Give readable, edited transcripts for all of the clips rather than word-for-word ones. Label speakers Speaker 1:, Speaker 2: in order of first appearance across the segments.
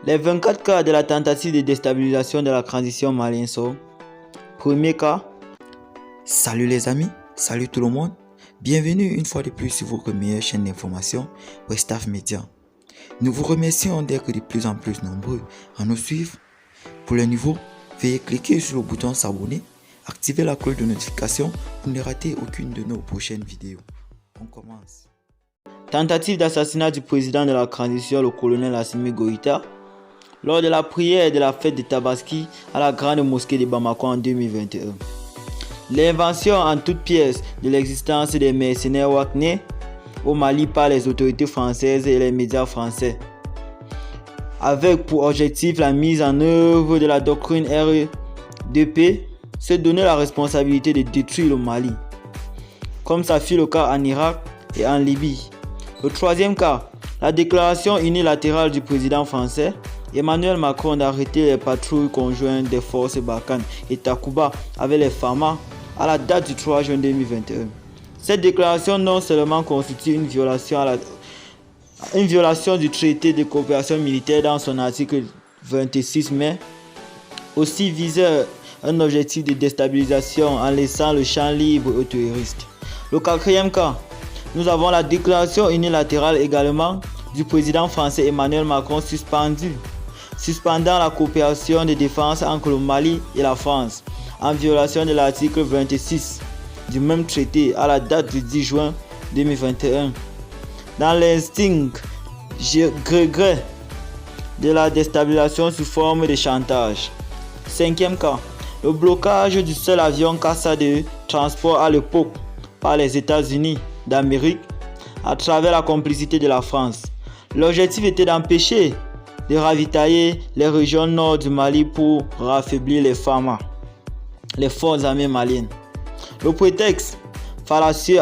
Speaker 1: Les 24 cas de la tentative de déstabilisation de la transition malienne sont: premier cas.
Speaker 2: Salut les amis, salut tout le monde. Bienvenue une fois de plus sur votre meilleure chaîne d'information, Westaf Media. Nous vous remercions d'être de plus en plus nombreux à nous suivre. Pour les nouveaux, veuillez cliquer sur le bouton s'abonner, activer la cloche de notification pour ne rater aucune de nos prochaines vidéos. On commence.
Speaker 1: Tentative d'assassinat du président de la transition, le colonel Assimi Goïta, lors de la prière de la fête de Tabaski à la grande mosquée de Bamako en 2021. L'invention en toute pièce de l'existence des mercenaires Wagner au Mali par les autorités françaises et les médias français, avec pour objectif la mise en œuvre de la doctrine RDP, se donner la responsabilité de détruire le Mali, comme ça fut le cas en Irak et en Libye. Le troisième cas, la déclaration unilatérale du président français Emmanuel Macron d'arrêter les patrouilles conjointes des forces Barkhane et Takuba avec les FAMA à la date du 3 juin 2021. Cette déclaration non seulement constitue une violation du traité de coopération militaire dans son article 26, mais aussi visait un objectif de déstabilisation en laissant le champ libre aux terroristes. Le quatrième cas, nous avons la déclaration unilatérale également du président français Emmanuel Macron suspendant la coopération de défense entre le Mali et la France, en violation de l'article 26 du même traité à la date du 10 juin 2021, dans l'instinct gré de la déstabilisation sous forme de chantage. Cinquième cas, le blocage du seul avion Casa de transport à l'époque par les États-Unis d'Amérique à travers la complicité de la France. L'objectif était d'empêcher de ravitailler les régions nord du Mali pour affaiblir les FAMA, les forces armées maliennes. Le prétexte fallacieux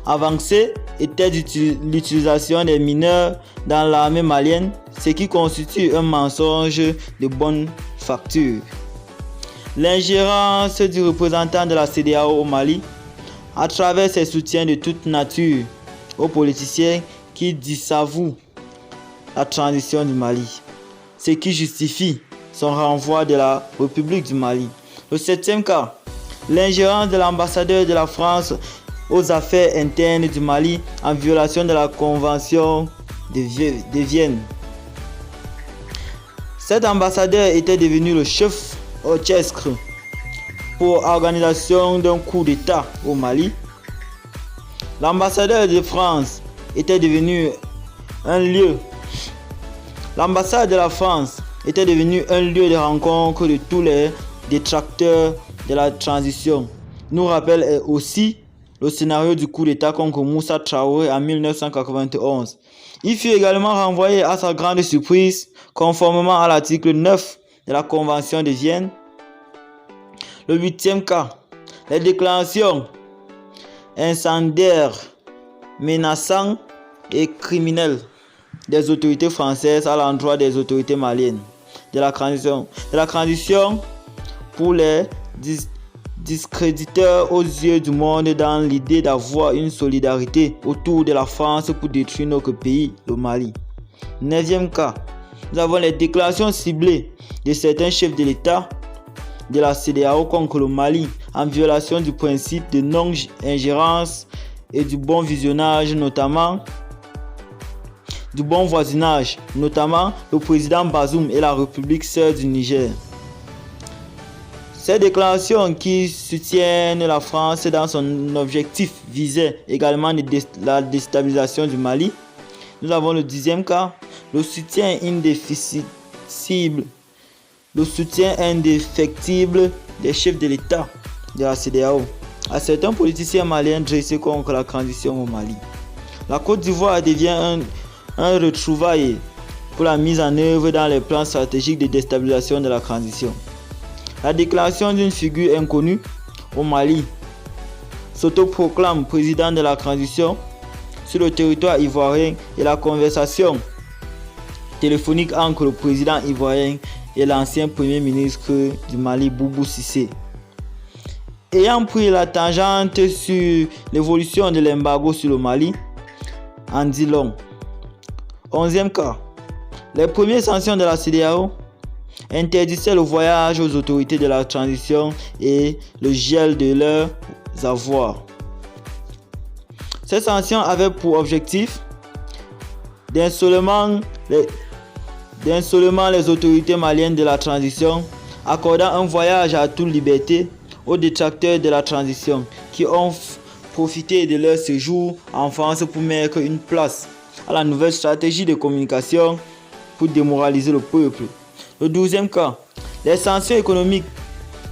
Speaker 1: avancé était l'utilisation des mineurs dans l'armée malienne, ce qui constitue un mensonge de bonne facture. L'ingérence du représentant de la CEDEAO au Mali, à travers ses soutiens de toute nature aux politiciens qui dissavouent la transition du Mali, ce qui justifie son renvoi de la République du Mali. Le septième cas, l'ingérence de l'ambassadeur de la France aux affaires internes du Mali en violation de la Convention de Vienne. Cet ambassadeur était devenu le chef orchestre pour l'organisation d'un coup d'État au Mali. L'ambassadeur de France était devenu L'ambassade de la France était devenue un lieu de rencontre de tous les détracteurs de la transition. Nous rappelle aussi le scénario du coup d'État contre Moussa Traoré en 1991. Il fut également renvoyé à sa grande surprise, conformément à l'article 9 de la Convention de Vienne. Le huitième cas, les déclarations incendiaires, menaçantes et criminelles des autorités françaises à l'endroit des autorités maliennes de la transition pour les discréditeurs aux yeux du monde dans l'idée d'avoir une solidarité autour de la France pour détruire notre pays, le Mali. Neuvième cas, nous avons les déclarations ciblées de certains chefs de l'État de la CEDEAO contre le Mali en violation du principe de non-ingérence et du bon voisinage, notamment le président Bazoum et la République sœur du Niger. Ces déclarations qui soutiennent la France dans son objectif visaient également la déstabilisation du Mali. Nous avons le dixième cas, le soutien indéfectible des chefs de l'État de la CEDEAO à certains politiciens maliens dressés contre la transition au Mali. La Côte d'Ivoire devient un retrouvaille pour la mise en œuvre dans les plans stratégiques de déstabilisation de la transition. La déclaration d'une figure inconnue au Mali s'autoproclame président de la transition sur le territoire ivoirien et la conversation téléphonique entre le président ivoirien et l'ancien premier ministre du Mali, Boubou Cissé. Ayant pris la tangente sur l'évolution de l'embargo sur le Mali, en dit long. 11e cas, Les premières sanctions de la CEDEAO interdisaient le voyage aux autorités de la transition et le gel de leurs avoirs. Ces sanctions avaient pour objectif d'insolement les autorités maliennes de la transition, accordant un voyage à toute liberté aux détracteurs de la transition qui ont profité de leur séjour en France pour mettre une place à la nouvelle stratégie de communication pour démoraliser le peuple. Le 12e cas, les sanctions économiques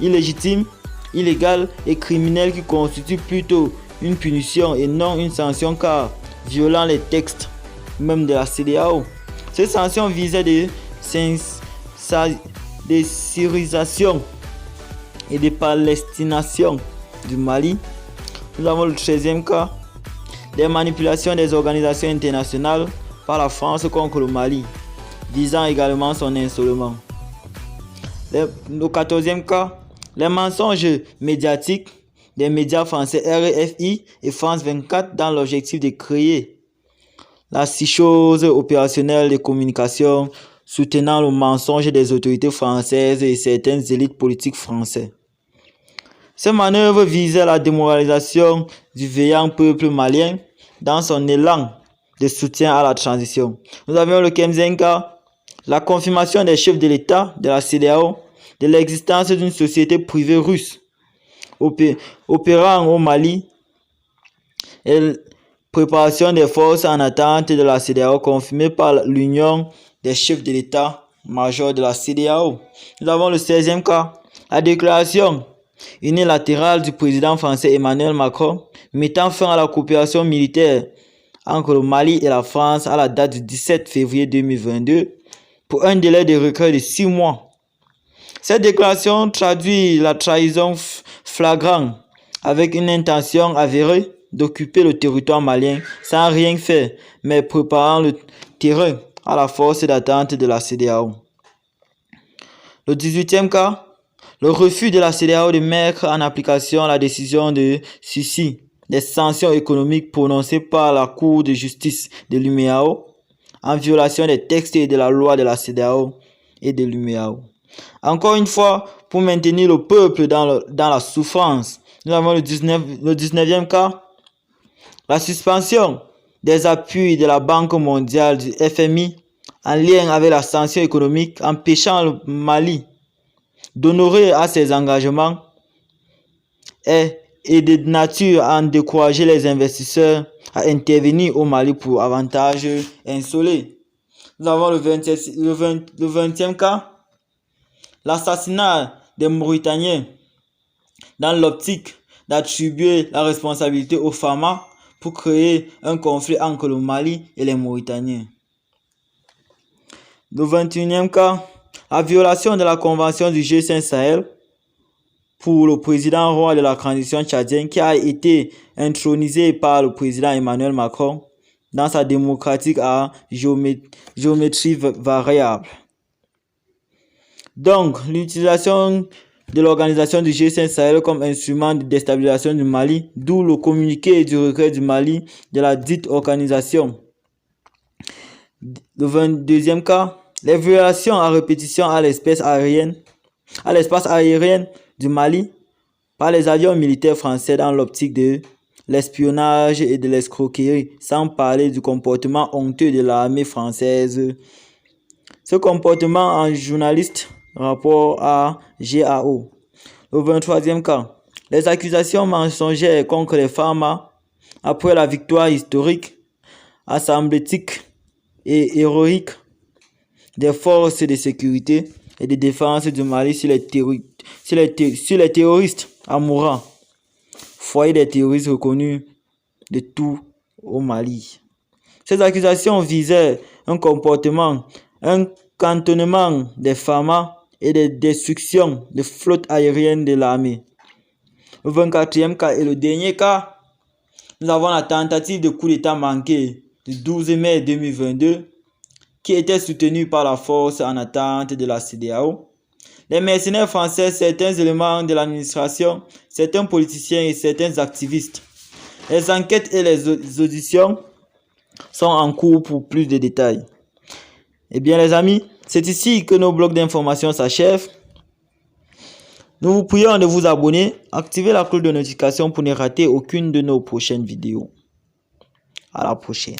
Speaker 1: illégitimes, illégales et criminelles qui constituent plutôt une punition et non une sanction car violant les textes même de la CEDEAO. Ces sanctions visaient des syrisations et des palestinations du Mali. Nous avons le 13e cas, des manipulations des organisations internationales par la France contre le Mali, visant également son isolement. Le 14e cas, les mensonges médiatiques des médias français RFI et France 24 dans l'objectif de créer la psychose opérationnelle de communication soutenant le mensonge des autorités françaises et certaines élites politiques françaises. Ces manœuvres visaient la démoralisation du vaillant peuple malien dans son élan de soutien à la transition. Nous avions le 15e cas, la confirmation des chefs de l'État de la CEDEAO de l'existence d'une société privée russe opérant au Mali et préparation des forces en attente de la CEDEAO confirmée par l'Union des chefs de l'État-major de la CEDEAO. Nous avons le 16e cas, la déclaration unilatérale du président français Emmanuel Macron mettant fin à la coopération militaire entre le Mali et la France à la date du 17 février 2022 pour un délai de recul de 6 mois. Cette déclaration traduit la trahison flagrante avec une intention avérée d'occuper le territoire malien sans rien faire, mais préparant le terrain à la force d'attente de la CEDEAO. Le 18e cas, le refus de la CEDEAO de mettre en application la décision de sursis des sanctions économiques prononcées par la Cour de justice de l'UEMOA en violation des textes et de la loi de la CEDEAO et de l'UEMOA. Encore une fois, pour maintenir le peuple dans la souffrance, nous avons le 19e cas, la suspension des appuis de la Banque mondiale du FMI en lien avec la sanction économique empêchant le Mali d'honorer à ses engagements et de nature à décourager les investisseurs à intervenir au Mali pour avantage insolé. Nous avons le 20e cas, l'assassinat des Mauritaniens dans l'optique d'attribuer la responsabilité aux Fama pour créer un conflit entre le Mali et les Mauritaniens. Le 21e cas, la violation de la convention du G5 Sahel pour le président roi de la transition tchadienne qui a été intronisé par le président Emmanuel Macron dans sa démocratique à géométrie variable. Donc, l'utilisation de l'organisation du G5 Sahel comme instrument de déstabilisation du Mali, d'où le communiqué du regret du Mali de la dite organisation. Le 22e cas, les violations à répétition à l'espace aérien du Mali par les avions militaires français dans l'optique de l'espionnage et de l'escroquerie, sans parler du comportement honteux de l'armée française. Ce comportement en journaliste rapport à GAO. Le 23e cas, les accusations mensongères contre les femmes après la victoire historique, assemblétique et héroïque des forces de sécurité et de défense du Mali sur les terroristes amourants, foyer des terroristes reconnus de tout au Mali. Ces accusations visaient un cantonnement des femmes et des destructions de flottes aériennes de l'armée. Le 24e cas et le dernier cas, nous avons la tentative de coup d'État manqué du 12 mai 2022 qui était soutenue par la force en attente de la CEDEAO. Les mercenaires français, certains éléments de l'administration, certains politiciens et certains activistes. Les enquêtes et les auditions sont en cours pour plus de détails. Eh bien les amis, c'est ici que nos blocs d'informations s'achèvent. Nous vous prions de vous abonner, activer la cloche de notification pour ne rater aucune de nos prochaines vidéos. À la prochaine.